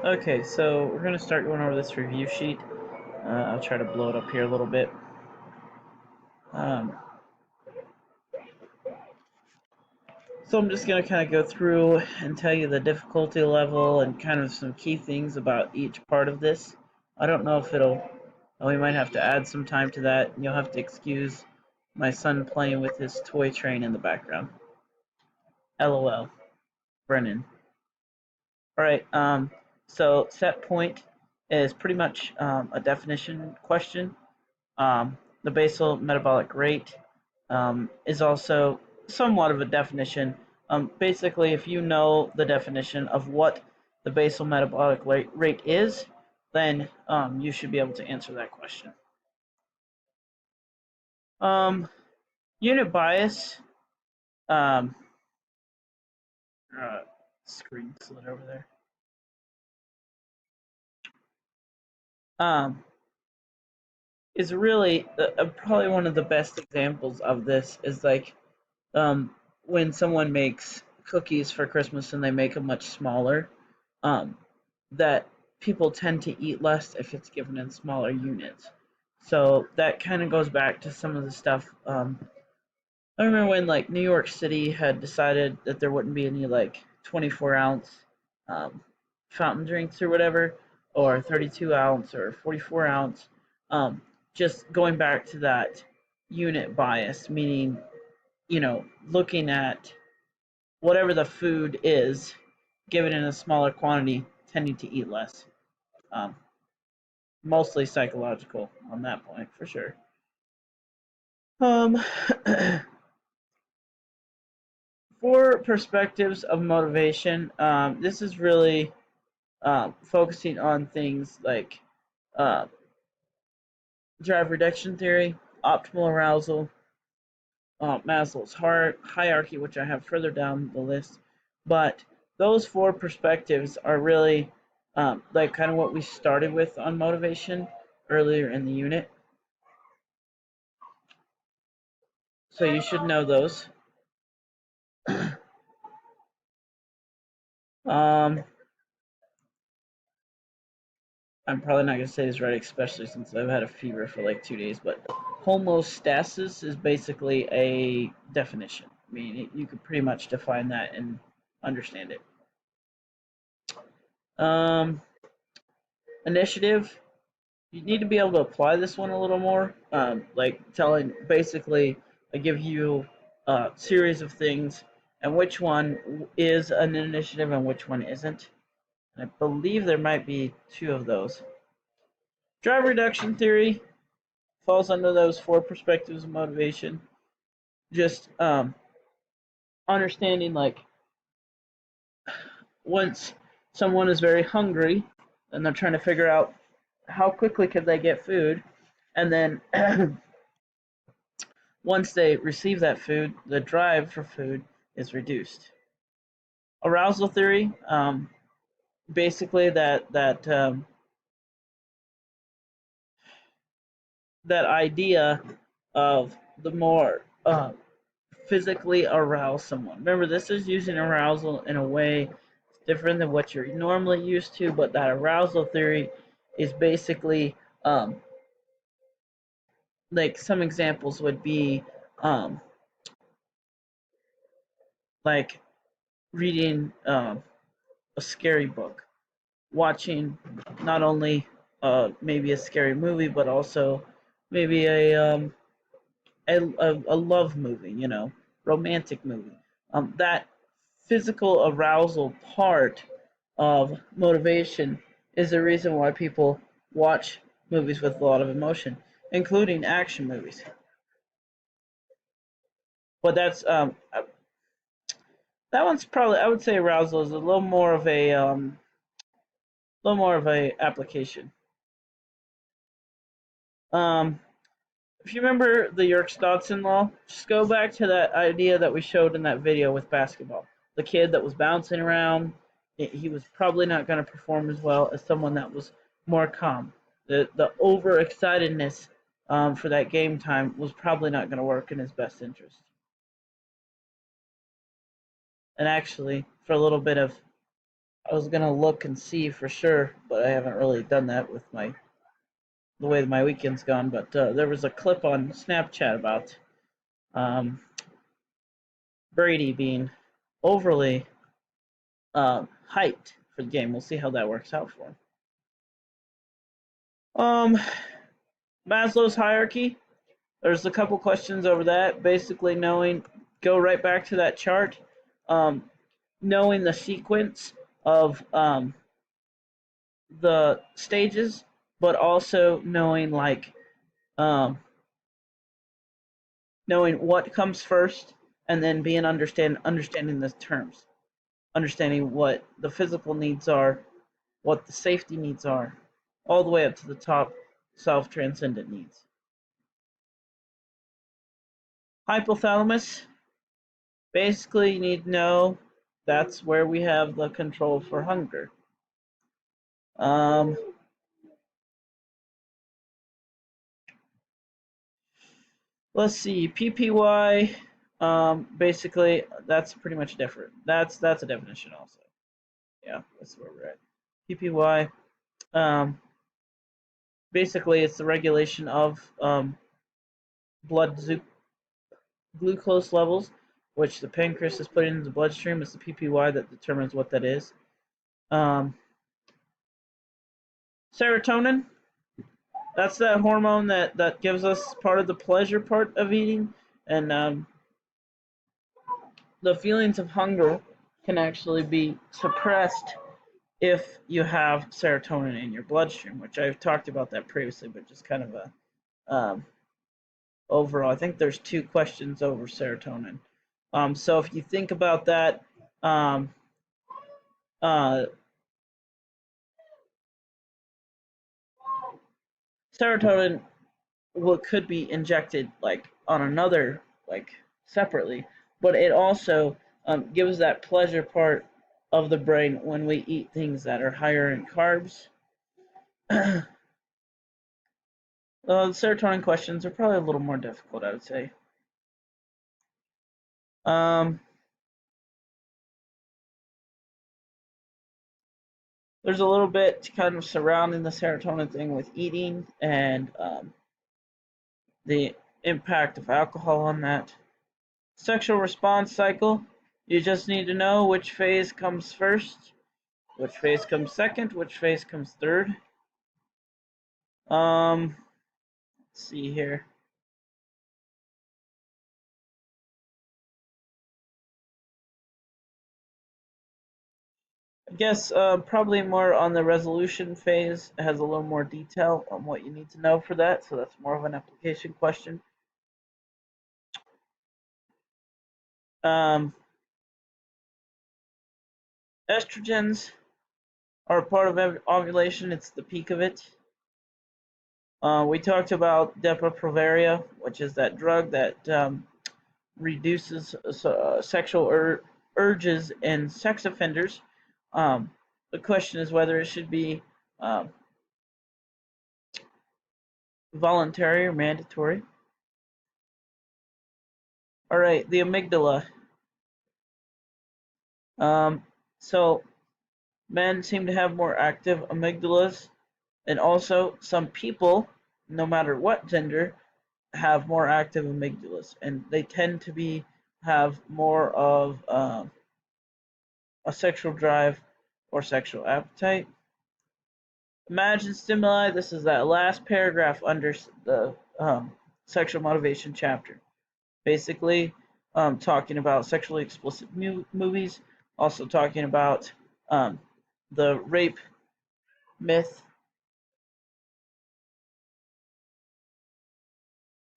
Okay, so we're going to start going over this review sheet. I'll try to blow it up here a little bit. Um, so I'm just going to kind of go through and tell you the difficulty level and kind of some key things about each part of this. I don't know if we might have to add some time to that. You'll have to excuse my son playing with his toy train in the background. LOL. Brennan. Alright, so set point is pretty much a definition question. The basal metabolic rate is also somewhat of a definition. Basically, if you know the definition of what the basal metabolic rate is, then you should be able to answer that question. Unit bias. Um, Screen slid over there. Is really probably one of the best examples of this is like when someone makes cookies for Christmas and they make them much smaller, that people tend to eat less if it's given in smaller units. So that kind of goes back to some of the stuff. I remember when like New York City had decided that there wouldn't be any like 24-ounce fountain drinks or whatever, or 32-ounce or 44-ounce. Just going back to that unit bias, meaning, looking at whatever the food is, given in a smaller quantity, tending to eat less. Um, Mostly psychological on that point, for sure. Um, for perspectives of motivation, this is really focusing on things like uh, drive reduction theory, optimal arousal, Maslow's hierarchy, which I have further down the list. But those four perspectives are really like kind of what we started with on motivation earlier in the unit. So you should know those. um, I'm probably not going to say this right, especially since I've had a fever for like 2 days, but Homo Status is basically a definition. I mean, you could pretty much define that and understand it. Initiative, you need to be able to apply this one a little more. Like basically, I give you a series of things, and which one is an initiative and which one isn't. And I believe there might be two of those. Drive reduction theory falls under those four perspectives of motivation. Just understanding like once someone is very hungry and they're trying to figure out how quickly could they get food, and then once they receive that food, the drive for food is reduced. Arousal theory, basically that idea of the more physically arouse someone. Remember, this is using arousal in a way different than what you're normally used to, but that arousal theory is basically like some examples would be like reading a scary book, watching not only maybe a scary movie, but also maybe a love movie, romantic movie. That physical arousal part of motivation is the reason why people watch movies with a lot of emotion, including action movies. But that one's probably, I would say arousal is a little more of a application. Um, if you remember the Yerkes-Dodson law, just go back to that idea that we showed in that video with basketball. The kid that was bouncing around, he was probably not going to perform as well as someone that was more calm. The overexcitedness for that game time was probably not going to work in his best interest. And actually, for a little bit of I was gonna look and see for sure, but I haven't really done that with the way my weekend's gone. But there was a clip on Snapchat about um, Brady being overly hyped for the game. We'll see how that works out for him. Um, Maslow's hierarchy. There's a couple questions over that. Basically, go right back to that chart, um, knowing the sequence of the stages, but also um, knowing what comes first, and then understanding the terms, understanding what the physical needs are, what the safety needs are, all the way up to the top self-transcendent needs. Hypothalamus, basically you need to know that's where we have the control for hunger. Let's see, PPY, basically that's pretty much different. That's a definition also. Yeah, that's where we're at. PPY, basically it's the regulation of blood glucose levels, which the pancreas is putting into the bloodstream. It's the PPY that determines what that is. Serotonin, that's that hormone that gives us part of the pleasure part of eating, and the feelings of hunger can actually be suppressed if you have serotonin in your bloodstream, which I've talked about that previously, but just kind of a overall. I think there's 2 questions over serotonin. So if you think about that, serotonin could be injected like on another separately, but it also gives that pleasure part of the brain when we eat things that are higher in carbs. The serotonin questions are probably a little more difficult, I would say. There's a little bit kind of surrounding the serotonin thing with eating and the impact of alcohol on that. Sexual response cycle. You just need to know which phase comes first, which phase comes second, which phase comes third. Let's see here. I guess probably more on the resolution phase. It has a little more detail on what you need to know for that, so that's more of an application question. Estrogens are a part of ovulation. It's the peak of it. We talked about Depo-Provera, which is that drug that reduces sexual urges in sex offenders. The question is whether it should be voluntary or mandatory. All right, the amygdala. So men seem to have more active amygdalas, and also some people, no matter what gender, have more active amygdalas, and they tend to have more of a sexual drive or sexual appetite. Imagine stimuli. This is that last paragraph under the sexual motivation chapter. Basically, talking about sexually explicit movies, also talking about the rape myth.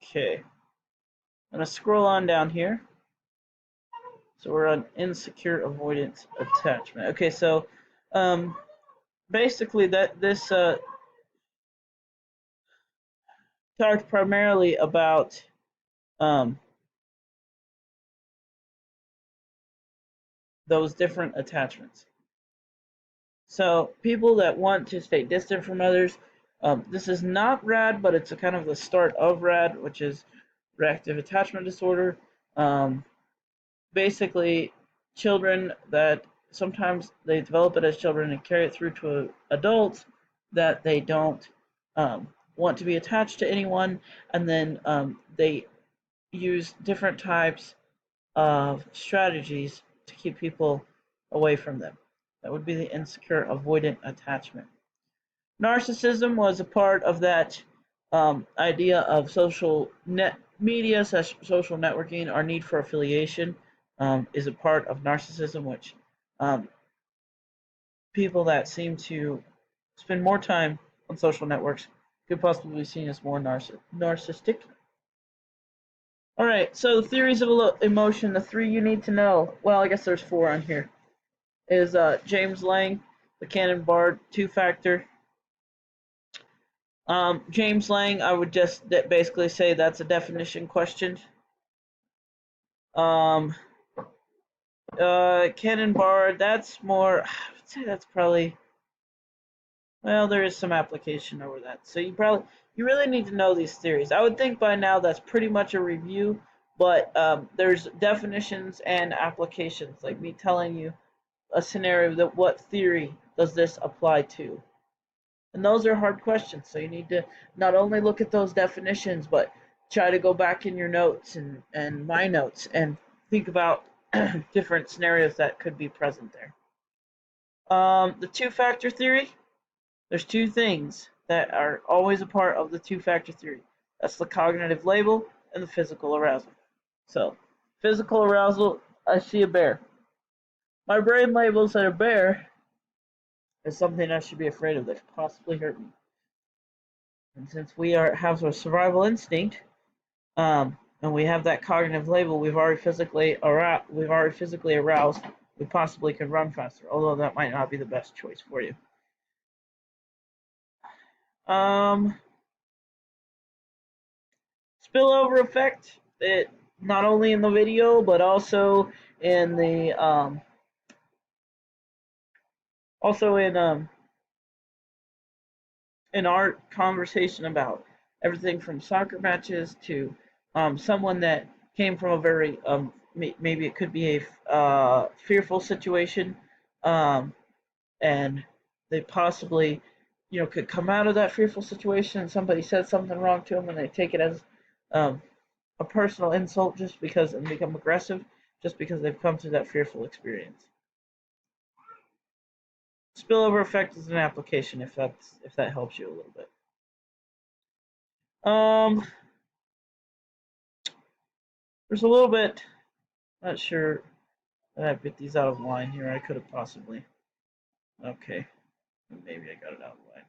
Okay, I'm going to scroll on down here. So we're on insecure avoidant attachment. Okay, so basically this talked primarily about those different attachments. So people that want to stay distant from others, this is not RAD, but it's a kind of the start of RAD, which is reactive attachment disorder. Basically, children that sometimes they develop it as children and carry it through to adults, that they don't want to be attached to anyone, and then they use different types of strategies to keep people away from them. That would be the insecure avoidant attachment. Narcissism was a part of that idea of social media, social networking. Our need for affiliation is a part of narcissism, which um, people that seem to spend more time on social networks could possibly be seen as more narcissistic. All right, so the theories of emotion, the three you need to know. Well, I guess there's four on here. Is James Lang, the Cannon Bard, two-factor. James Lang, I would just basically say that's a definition question. Um, Cannon Bard, that's more. I would say that's probably. Well, there is some application over that. So you really need to know these theories. I would think by now that's pretty much a review, but there's definitions and applications, like me telling you a scenario that what theory does this apply to. And those are hard questions, so you need to not only look at those definitions, but try to go back in your notes and my notes and think about different scenarios that could be present there. The two-factor theory, there's two things that are always a part of the two-factor theory. That's the cognitive label and the physical arousal. So, physical arousal, I see a bear. My brain labels that a bear is something I should be afraid of that could possibly hurt me. And since we have a survival instinct, and we have that cognitive label, we've already physically aroused. We possibly could run faster, although that might not be the best choice for you. Spillover effect. It not only in the video but also in the in our conversation about everything from soccer matches to someone that came from a very maybe it could be a fearful situation, and they possibly could come out of that fearful situation and somebody said something wrong to them and they take it as a personal insult just because and become aggressive just because they've come through that fearful experience. Spillover effect is an application if that helps you a little bit. There's a little bit, not sure that I bit these out of line here. I could have possibly. Okay, maybe I got it out of line.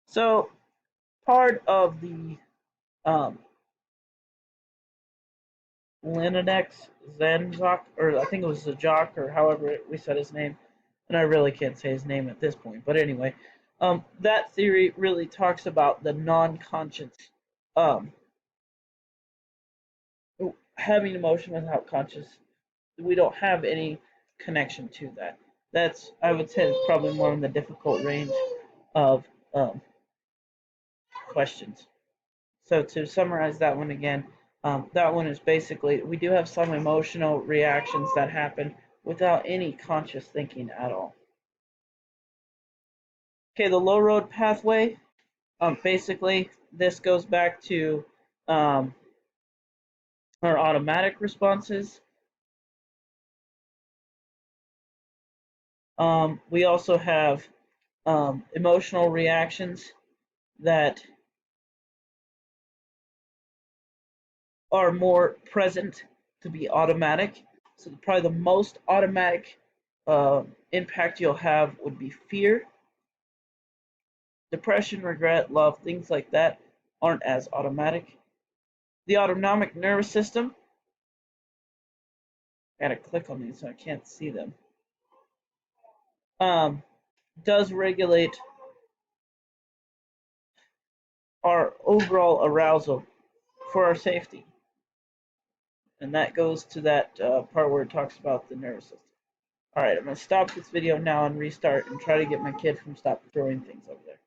So part of the Linux Zenzok, or I think it was Zajok, or however we said his name, and I really can't say his name at this point. But anyway, that theory really talks about the non-conscious, having emotion without conscious. We don't have any connection to that. That's, I would say, is probably more in the difficult range of questions. So to summarize that one again, that one is basically, we do have some emotional reactions that happen without any conscious thinking at all. Okay, the low road pathway, basically this goes back to our automatic responses. We also have emotional reactions that are more present to be automatic. So probably the most automatic impact you'll have would be fear. Depression, regret, love, things like that aren't as automatic. The autonomic nervous system, I gotta click on these so I can't see them, does regulate our overall arousal for our safety. And that goes to that part where it talks about the nervous system. Alright, I'm going to stop this video now and restart and try to get my kid from stop throwing things over there.